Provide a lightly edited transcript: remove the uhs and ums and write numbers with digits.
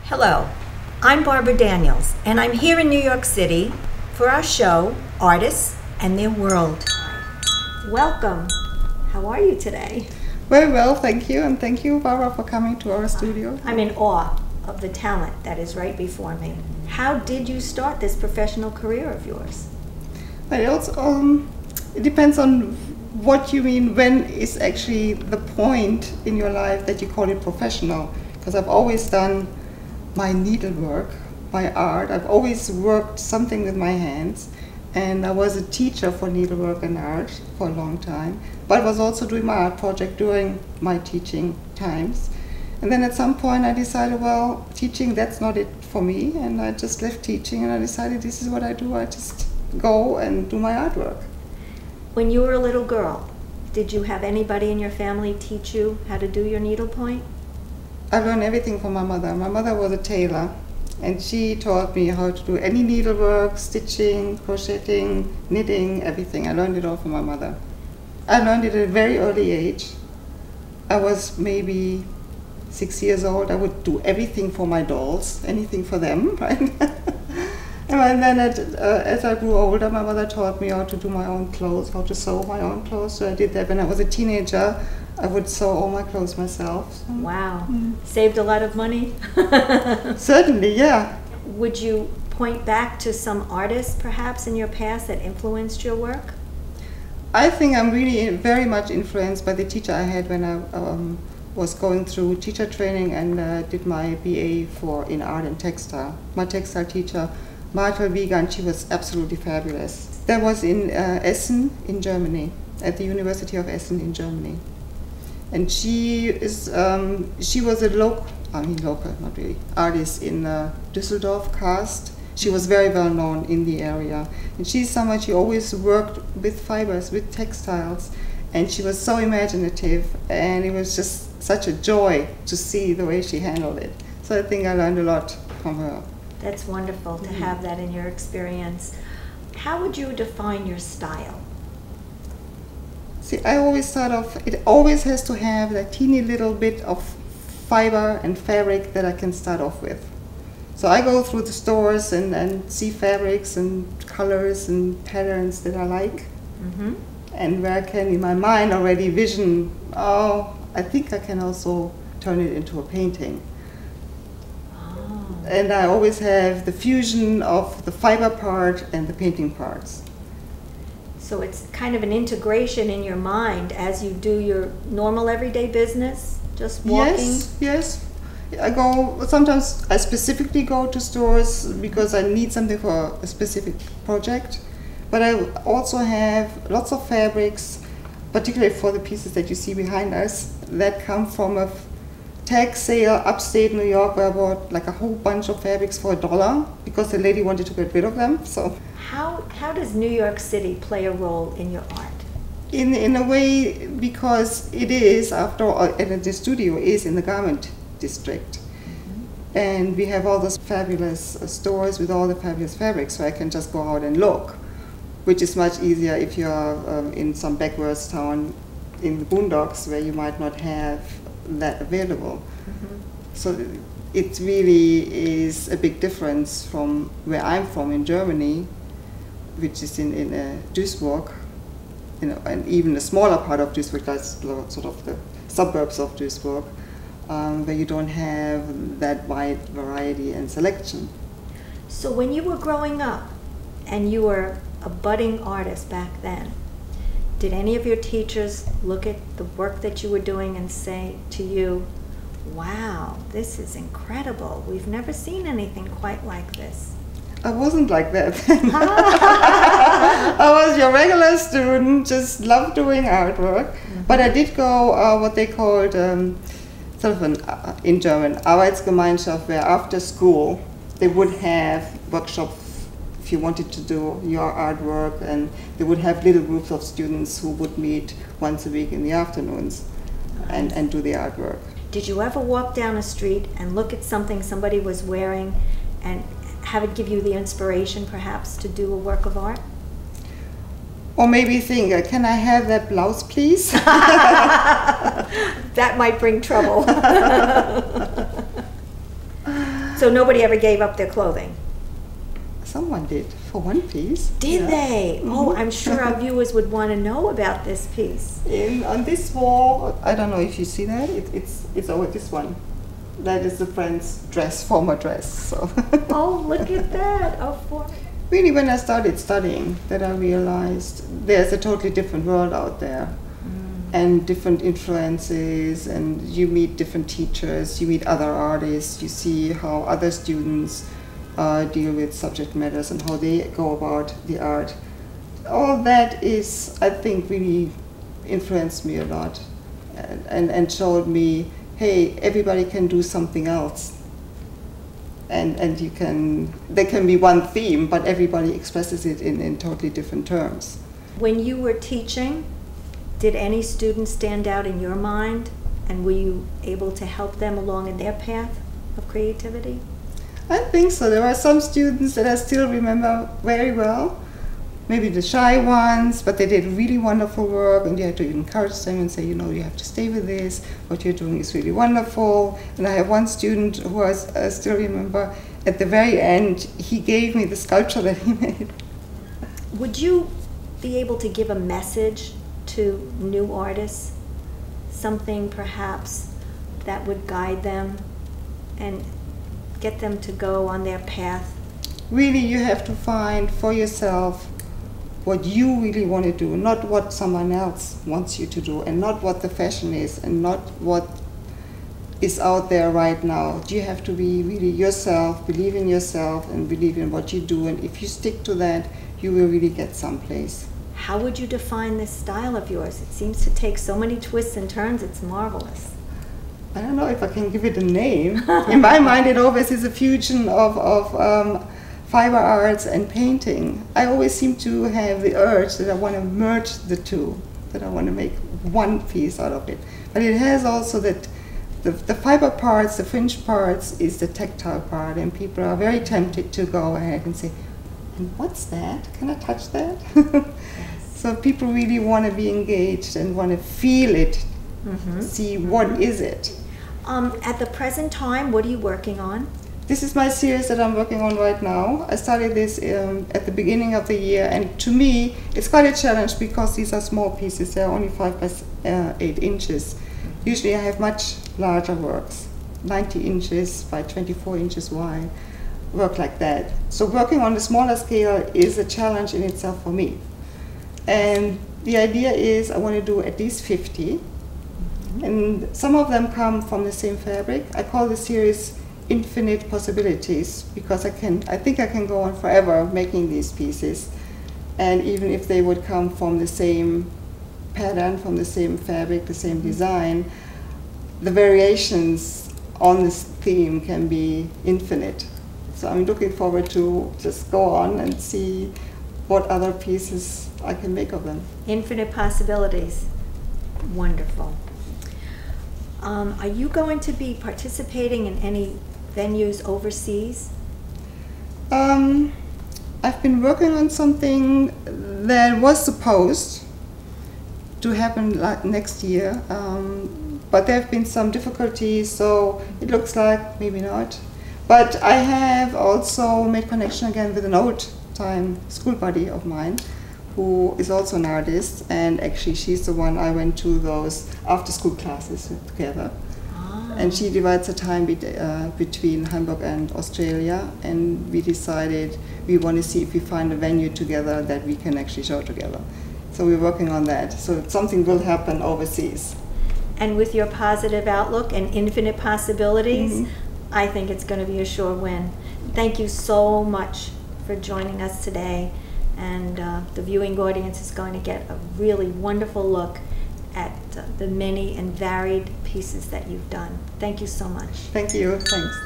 Hello, I'm Barbara Daniels, and I'm here in New York City for our show, Artists and Their World. Welcome. How are you today? Very well, thank you, and thank you, Barbara, for coming to our studio. I'm in awe of the talent that is right before me. How did you start this professional career of yours? It depends on what you mean. When is actually the point in your life that you call it professional? Because I've always done my needlework, my art. I've always worked something with my hands, and I was a teacher for needlework and art for a long time, but I was also doing my art project during my teaching times. And then at some point I decided, well, teaching, that's not it for me, and I just left teaching and I decided this is what I do. I just go and do my artwork. When you were a little girl, did you have anybody in your family teach you how to do your needlepoint? I learned everything from my mother. My mother was a tailor, and she taught me how to do any needlework, stitching, crocheting, knitting, everything. I learned it all from my mother. I learned it at a very early age. I was maybe 6 years old. I would do everything for my dolls, anything for them, right? And then as I grew older, my mother taught me how to do my own clothes, how to sew my own clothes. So I did that when I was a teenager. I would sew all my clothes myself. So. Wow. Saved a lot of money? Certainly, yeah. Would you point back to some artists, perhaps, in your past that influenced your work? I think I'm really very much influenced by the teacher I had when I was going through teacher training and did my BA in art and textile. My textile teacher, Martel Wiegand, she was absolutely fabulous. That was in Essen in Germany, at the University of Essen in Germany. And she was a local, not really, artist in Düsseldorf, Karst. She was very well known in the area. And she's someone, she always worked with fibers, with textiles. And she was so imaginative, and it was just such a joy to see the way she handled it. So I think I learned a lot from her. That's wonderful to have that in your experience. How would you define your style? See, I always start off, it always has to have that teeny little bit of fiber and fabric that I can start off with. So I go through the stores and see fabrics and colors and patterns that I like. And where I can, in my mind, already vision, oh, I think I can also turn it into a painting. And I always have the fusion of the fiber part and the painting parts. So it's kind of an integration in your mind as you do your normal everyday business, just walking? Yes. Sometimes I specifically go to stores because I need something for a specific project. But I also have lots of fabrics, particularly for the pieces that you see behind us, that come from a tag sale upstate New York where I bought like a whole bunch of fabrics for $1 because the lady wanted to get rid of them. So how does New York City play a role in your art? In a way, because it is, after all, and the studio is in the garment district. And we have all those fabulous stores with all the fabulous fabrics, so I can just go out and look, which is much easier if you're in some backwards town in the boondocks where you might not have that available. So it really is a big difference from where I'm from in Germany, which is in Duisburg, and even a smaller part of Duisburg, that's sort of the suburbs of Duisburg, where you don't have that wide variety and selection. So when you were growing up and you were a budding artist back then, did any of your teachers look at the work that you were doing and say to you, wow, this is incredible, we've never seen anything quite like this? I wasn't like that. I was your regular student, just loved doing artwork. But I did go what they called sort of in German, Arbeitsgemeinschaft, where after school they would have workshops if you wanted to do your artwork, and they would have little groups of students who would meet once a week in the afternoons and do the artwork. Did you ever walk down a street and look at something somebody was wearing and have it give you the inspiration perhaps to do a work of art? Or maybe think, can I have that blouse please? That might bring trouble. So nobody ever gave up their clothing? Someone did, for one piece. Did Yeah. they? Oh, I'm sure our viewers would want to know about this piece. On this wall, I don't know if you see that, it's over this one. That is the friend's dress, former dress. So. Oh, look at that. Oh, Really, when I started studying, that I realized there's a totally different world out there. And different influences, and you meet different teachers, you meet other artists, you see how other students deal with subject matters and how they go about the art. All that is, I think, really influenced me a lot and showed me, hey, everybody can do something else. And there can be one theme, but everybody expresses it in totally different terms. When you were teaching, did any students stand out in your mind, and were you able to help them along in their path of creativity? I think so. There are some students that I still remember very well, maybe the shy ones, but they did really wonderful work, and you had to encourage them and say, you know, you have to stay with this, what you're doing is really wonderful. And I have one student who I still remember, at the very end, he gave me the sculpture that he made. Would you be able to give a message to new artists, something perhaps that would guide them and get them to go on their path? Really, you have to find for yourself what you really want to do, not what someone else wants you to do, and not what the fashion is, and not what is out there right now. You have to be really yourself, believe in yourself, and believe in what you do, and if you stick to that, you will really get someplace. How would you define this style of yours? It seems to take so many twists and turns, it's marvelous. I don't know if I can give it a name. In my mind, it always is a fusion of fiber arts and painting. I always seem to have the urge that I want to merge the two, that I want to make one piece out of it. But it has also that the fiber parts, the fringe parts, is the tactile part, and people are very tempted to go ahead and say, and what's that? Can I touch that? So people really want to be engaged and want to feel it, see what is it. At the present time, what are you working on? This is my series that I'm working on right now. I started this at the beginning of the year, and to me it's quite a challenge because these are small pieces. They're only 5 by 8 inches. Usually I have much larger works, 90 inches by 24 inches wide, work like that. So working on the smaller scale is a challenge in itself for me. And the idea is I want to do at least 50. And some of them come from the same fabric. I call the series Infinite Possibilities because I think I can go on forever making these pieces. And even if they would come from the same pattern, from the same fabric, the same design, the variations on this theme can be infinite. So I'm looking forward to just go on and see what other pieces I can make of them. Infinite possibilities. Wonderful. Are you going to be participating in any venues overseas? I've been working on something that was supposed to happen next year, but there have been some difficulties, so it looks like maybe not. But I have also made connection again with an old-time school buddy of mine, who is also an artist, and actually she's the one I went to those after-school classes together. And she divides her time between Hamburg and Australia, and we decided we want to see if we find a venue together that we can actually show together. So we're working on that. So something will happen overseas. And with your positive outlook and infinite possibilities, I think it's going to be a sure win. Thank you so much for joining us today. And the viewing audience is going to get a really wonderful look at the many and varied pieces that you've done. Thank you so much. Thank you. Thanks.